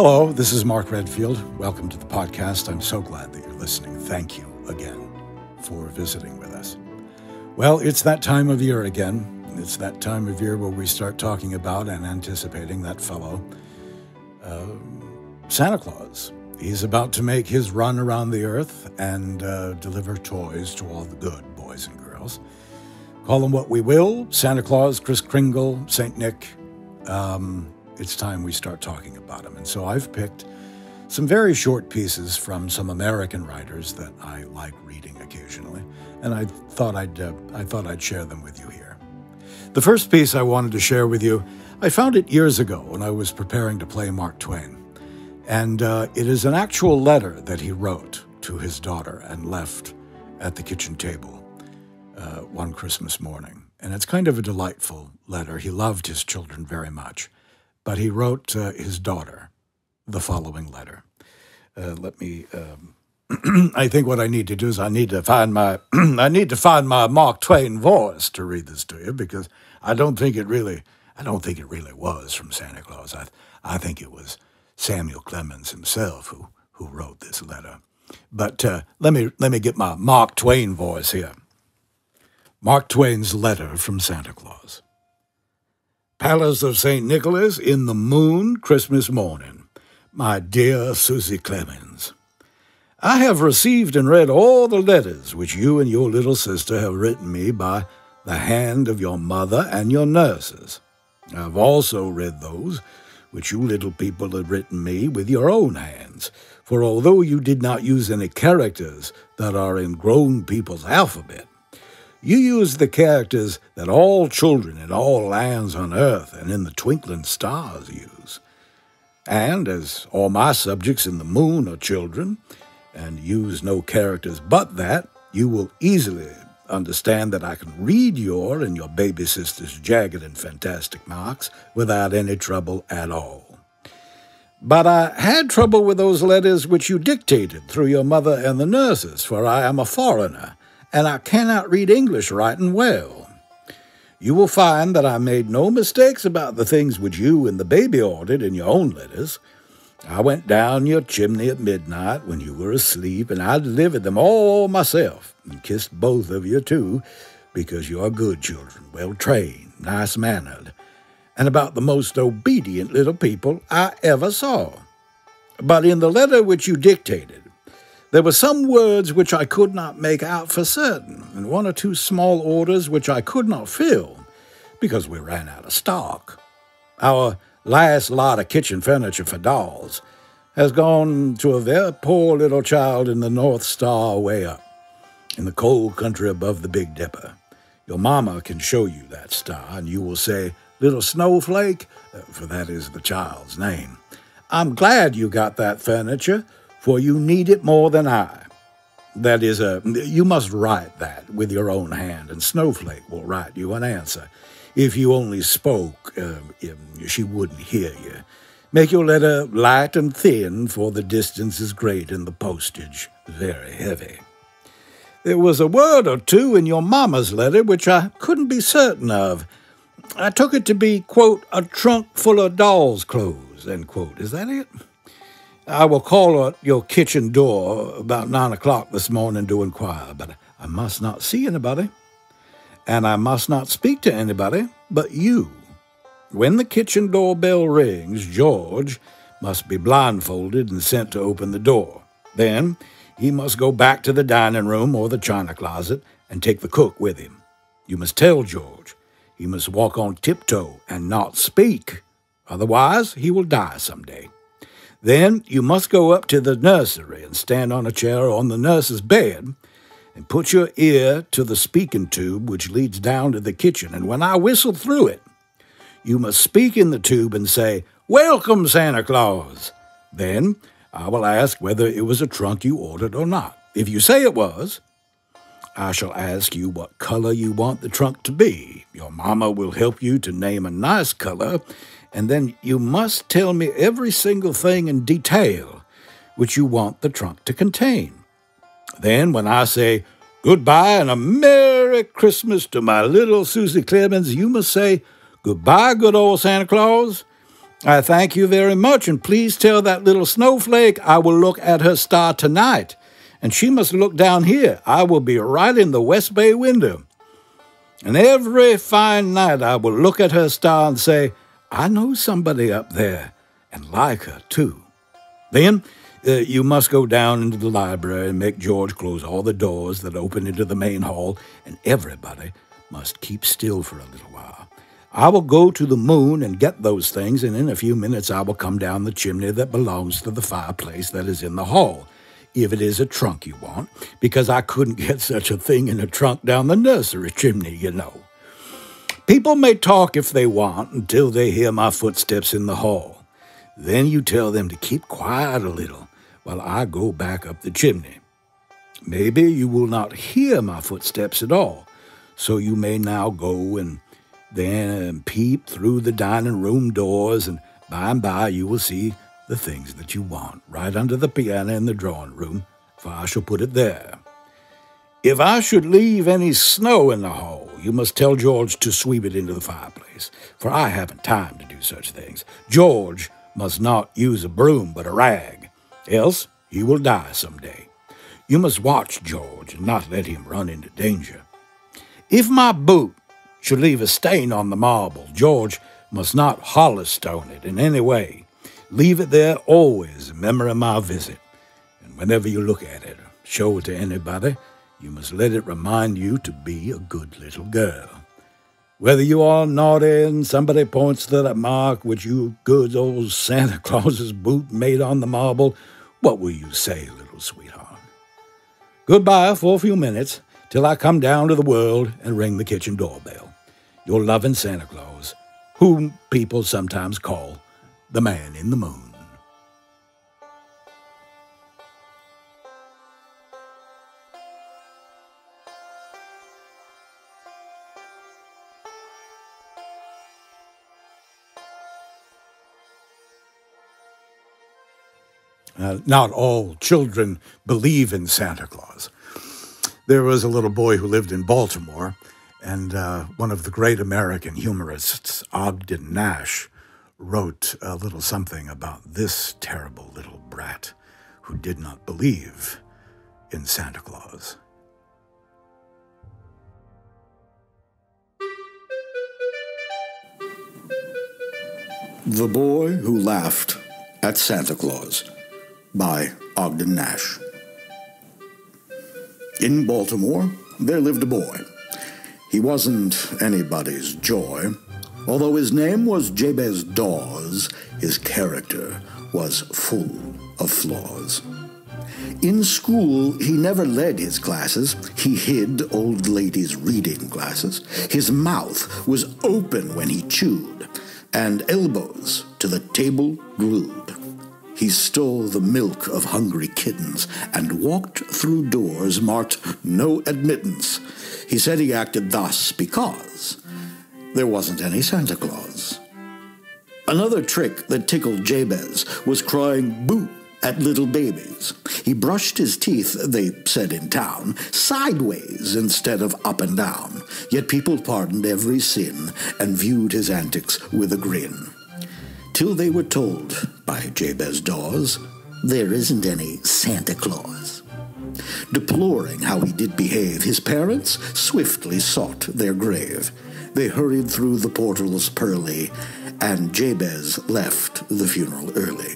Hello, this is Mark Redfield. Welcome to the podcast. I'm so glad that you're listening. Thank you again for visiting with us. Well, it's that time of year again. It's that time of year where we start talking about and anticipating that fellow Santa Claus. He's about to make his run around the earth and deliver toys to all the good boys and girls. Call them what we will, Santa Claus, Kris Kringle, St. Nick. It's time we start talking about him. And so I've picked some very short pieces from some American writers that I like reading occasionally, and I thought I'd share them with you here. The first piece I wanted to share with you, I found it years ago when I was preparing to play Mark Twain, and it is an actual letter that he wrote to his daughter and left at the kitchen table one Christmas morning. And it's kind of a delightful letter. He loved his children very much. But he wrote his daughter the following letter. I think what I need to do is I need to find my Mark Twain voice to read this to you, because I don't think it really was from Santa Claus. I think it was Samuel Clemens himself who wrote this letter. But let me get my Mark Twain voice here. Mark Twain's letter from Santa Claus. Palace of St. Nicholas in the moon, Christmas morning. My dear Susie Clemens, I have received and read all the letters which you and your little sister have written me by the hand of your mother and your nurses. I have also read those which you little people have written me with your own hands, for although you did not use any characters that are in grown people's alphabet, you use the characters that all children in all lands on earth and in the twinkling stars use. And as all my subjects in the moon are children, and use no characters but that, you will easily understand that I can read your and your baby sister's jagged and fantastic marks without any trouble at all. But I had trouble with those letters which you dictated through your mother and the nurses, for I am a foreigner, and I cannot read English right and well. You will find that I made no mistakes about the things which you and the baby ordered in your own letters. I went down your chimney at midnight when you were asleep, and I delivered them all myself, and kissed both of you too, because you are good children, well-trained, nice-mannered, and about the most obedient little people I ever saw. But in the letter which you dictated, there were some words which I could not make out for certain, and one or two small orders which I could not fill, because we ran out of stock. Our last lot of kitchen furniture for dolls has gone to a very poor little child in the North Star way up, in the cold country above the Big Dipper. Your mama can show you that star, and you will say, "Little Snowflake," for that is the child's name. "I'm glad you got that furniture, for you need it more than I." That is, you must write that with your own hand, and Snowflake will write you an answer. If you only spoke, she wouldn't hear you. Make your letter light and thin, for the distance is great and the postage very heavy. There was a word or two in your mamma's letter which I couldn't be certain of. I took it to be, quote, "a trunk full of doll's clothes," end quote. Is that it? I will call at your kitchen door about 9 o'clock this morning to inquire, but I must not see anybody, and I must not speak to anybody but you. When the kitchen door bell rings, George must be blindfolded and sent to open the door. Then he must go back to the dining room or the china closet and take the cook with him. You must tell George he must walk on tiptoe and not speak, otherwise he will die someday. Then you must go up to the nursery and stand on a chair on the nurse's bed and put your ear to the speaking tube which leads down to the kitchen. And when I whistle through it, you must speak in the tube and say, "Welcome, Santa Claus." Then I will ask whether it was a trunk you ordered or not. If you say it was, I shall ask you what color you want the trunk to be. Your mama will help you to name a nice color, and then you must tell me every single thing in detail which you want the trunk to contain. Then when I say, "Goodbye and a Merry Christmas to my little Susie Clemens," you must say, "Goodbye, good old Santa Claus," I thank you very much, and please tell that little snowflake I will look at her star tonight, and she must look down here. I will be right in the West Bay window. And every fine night I will look at her star and say, I know somebody up there, and like her too. Then you must go down into the library and make George close all the doors that open into the main hall, and everybody must keep still for a little while. I will go to the moon and get those things, and in a few minutes I will come down the chimney that belongs to the fireplace that is in the hall, if it is a trunk you want, because I couldn't get such a thing in a trunk down the nursery chimney, you know. People may talk if they want until they hear my footsteps in the hall. Then you tell them to keep quiet a little while I go back up the chimney. Maybe you will not hear my footsteps at all, so you may now go and then peep through the dining room doors, and by you will see the things that you want, right under the piano in the drawing room, for I shall put it there. If I should leave any snow in the hall, you must tell George to sweep it into the fireplace, for I haven't time to do such things. George must not use a broom but a rag, else he will die some day. You must watch George and not let him run into danger. If my boot should leave a stain on the marble, George must not holystone it in any way. Leave it there always in memory of my visit, and whenever you look at it or show it to anybody, you must let it remind you to be a good little girl. Whether you are naughty and somebody points to that mark which you good old Santa Claus's boot made on the marble, what will you say, little sweetheart? Goodbye for a few minutes, till I come down to the world and ring the kitchen doorbell. Your loving Santa Claus, whom people sometimes call the Man in the Moon. Not all children believe in Santa Claus. There was a little boy who lived in Baltimore, and one of the great American humorists, Ogden Nash, wrote a little something about this terrible little brat who did not believe in Santa Claus. The Boy Who Laughed at Santa Claus by Ogden Nash. In Baltimore, there lived a boy. He wasn't anybody's joy. Although his name was Jabez Dawes, his character was full of flaws. In school, he never led his classes. He hid old ladies' reading glasses. His mouth was open when he chewed, and elbows to the table glued. He stole the milk of hungry kittens and walked through doors marked "No Admittance." He said he acted thus because there wasn't any Santa Claus. Another trick that tickled Jabez was crying "boo" at little babies. He brushed his teeth, they said in town, sideways instead of up and down. Yet people pardoned every sin and viewed his antics with a grin. Till they were told by Jabez Dawes, there isn't any Santa Claus. Deploring how he did behave, his parents swiftly sought their grave. They hurried through the portals pearly, and Jabez left the funeral early.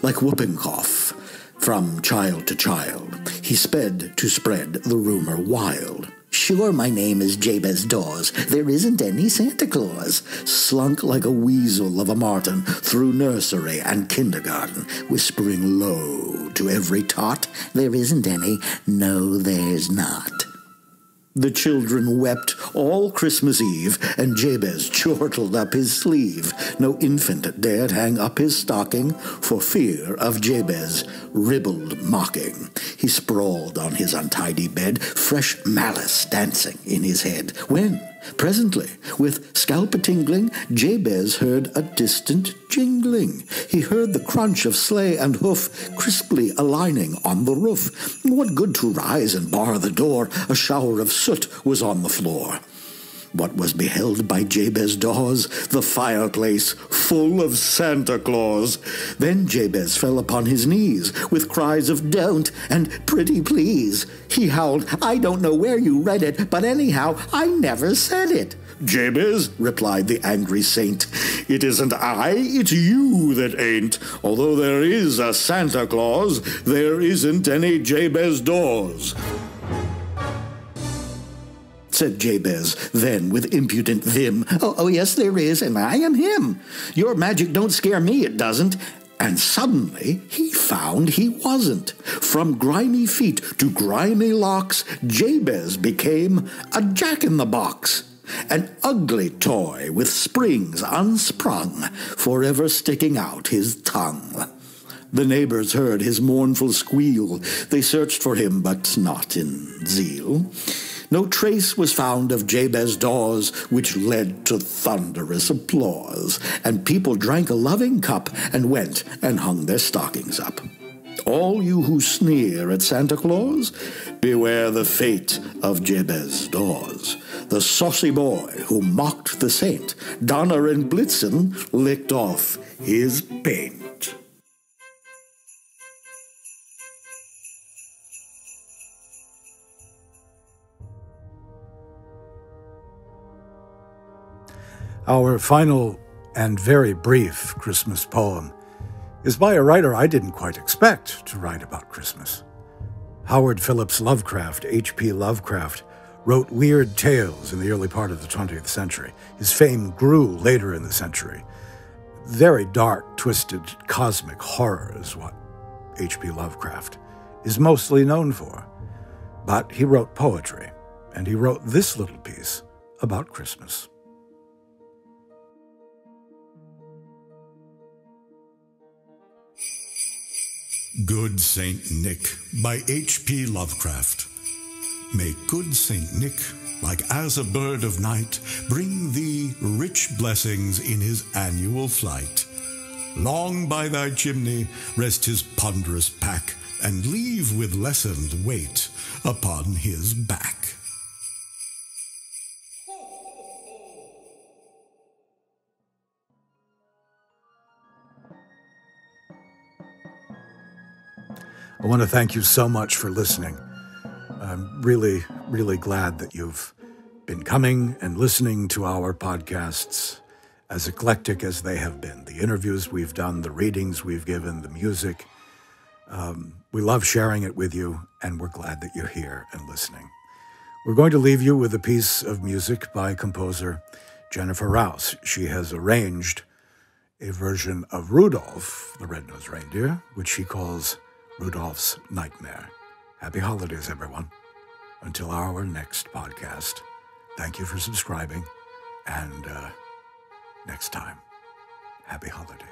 Like whooping cough, from child to child, he sped to spread the rumor wild. Sure, my name is Jabez Dawes. There isn't any Santa Claus. Slunk like a weasel of a martin through nursery and kindergarten, whispering low to every tot, there isn't any, no, there's not. The children wept all Christmas Eve, and Jabez chortled up his sleeve. No infant dared hang up his stocking for fear of Jabez ribald mocking. He sprawled on his untidy bed, fresh malice dancing in his head, when, presently, with scalp a-tingling, Jabez heard a distant jingling. He heard the crunch of sleigh and hoof crisply aligning on the roof. What good to rise and bar the door? A shower of soot was on the floor. What was beheld by Jabez Dawes? The fireplace full of Santa Claus. Then Jabez fell upon his knees with cries of "Don't" and "Pretty please." He howled, "I don't know where you read it, but anyhow, I never said it." "Jabez," replied the angry saint, "it isn't I, it's you that ain't. Although there is a Santa Claus, there isn't any Jabez Dawes." Said Jabez, then with impudent vim, Oh, yes, there is, and I am him. Your magic don't scare me, it doesn't." And suddenly he found he wasn't. From grimy feet to grimy locks, Jabez became a jack-in-the-box, an ugly toy with springs unsprung, forever sticking out his tongue. The neighbors heard his mournful squeal. They searched for him, but not in zeal. No trace was found of Jabez Dawes, which led to thunderous applause, and people drank a loving cup and went and hung their stockings up. All you who sneer at Santa Claus, beware the fate of Jabez Dawes, the saucy boy who mocked the saint. Donner and Blitzen licked off his paint. Our final and very brief Christmas poem is by a writer I didn't quite expect to write about Christmas. Howard Phillips Lovecraft, H.P. Lovecraft, wrote weird tales in the early part of the 20th century. His fame grew later in the century. Very dark, twisted, cosmic horror is what H.P. Lovecraft is mostly known for. But he wrote poetry, and he wrote this little piece about Christmas. Good Saint Nick by H.P. Lovecraft. May good Saint Nick, like as a bird of night, bring thee rich blessings in his annual flight. Long by thy chimney rest his ponderous pack, and leave with lessened weight upon his back. I want to thank you so much for listening. I'm really, really glad that you've been coming and listening to our podcasts, as eclectic as they have been. The interviews we've done, the readings we've given, the music. We love sharing it with you, and we're glad that you're here and listening. We're going to leave you with a piece of music by composer Jennifer Rouse. She has arranged a version of Rudolph, the Red-Nosed Reindeer, which she calls Rudolph's Nightmare. Happy holidays, everyone. Until our next podcast, thank you for subscribing, and next time, happy holidays.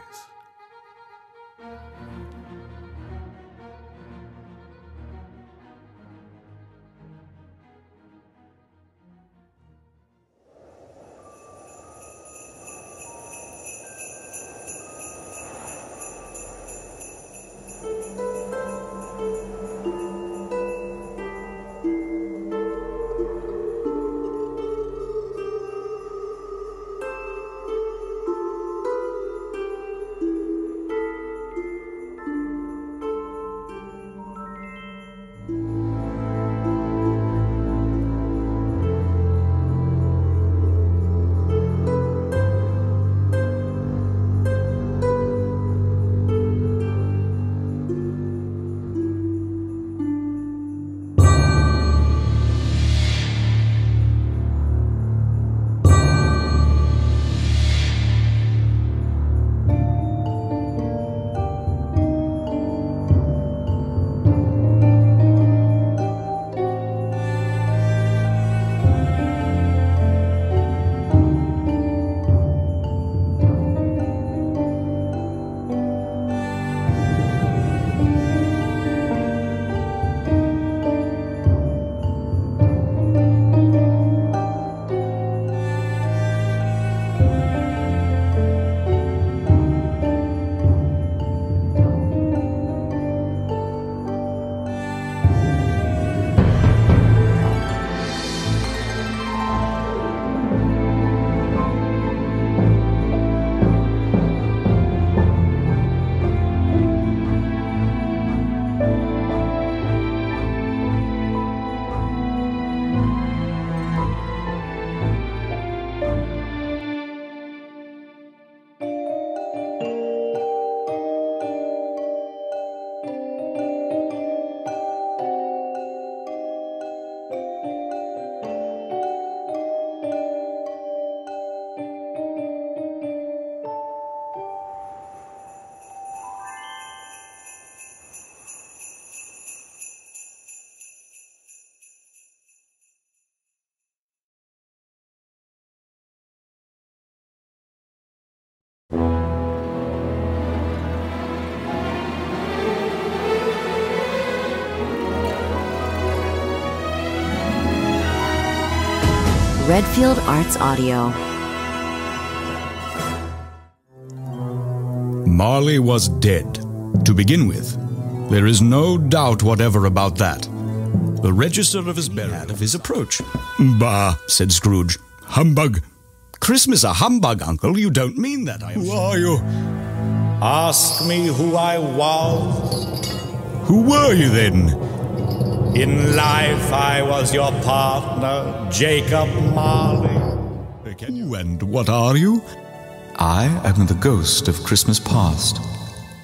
Redfield Arts Audio. Marley was dead, to begin with. There is no doubt whatever about that. The register of his burial of his approach. Bah, said Scrooge. Humbug. Christmas a humbug, Uncle? You don't mean that, I am. Who are you? Ask me who I was. Who were you then? In life I was your partner, Jacob Marley. And what are you? I am the ghost of Christmas past.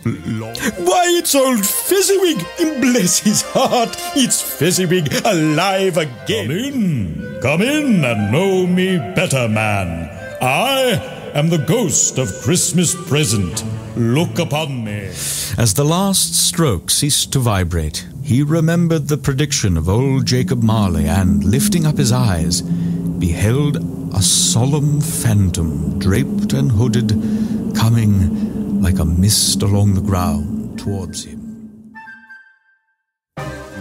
Why, it's old Fezziwig! Bless his heart! It's Fezziwig alive again! Come in and know me better, man. I am the ghost of Christmas present. Look upon me. As the last stroke ceased to vibrate, he remembered the prediction of old Jacob Marley and, lifting up his eyes, beheld a solemn phantom, draped and hooded, coming like a mist along the ground towards him.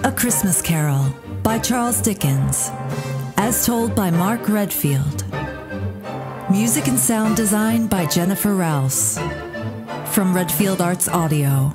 A Christmas Carol by Charles Dickens, as told by Mark Redfield. Music and sound design by Jennifer Rouse. From Redfield Arts Audio.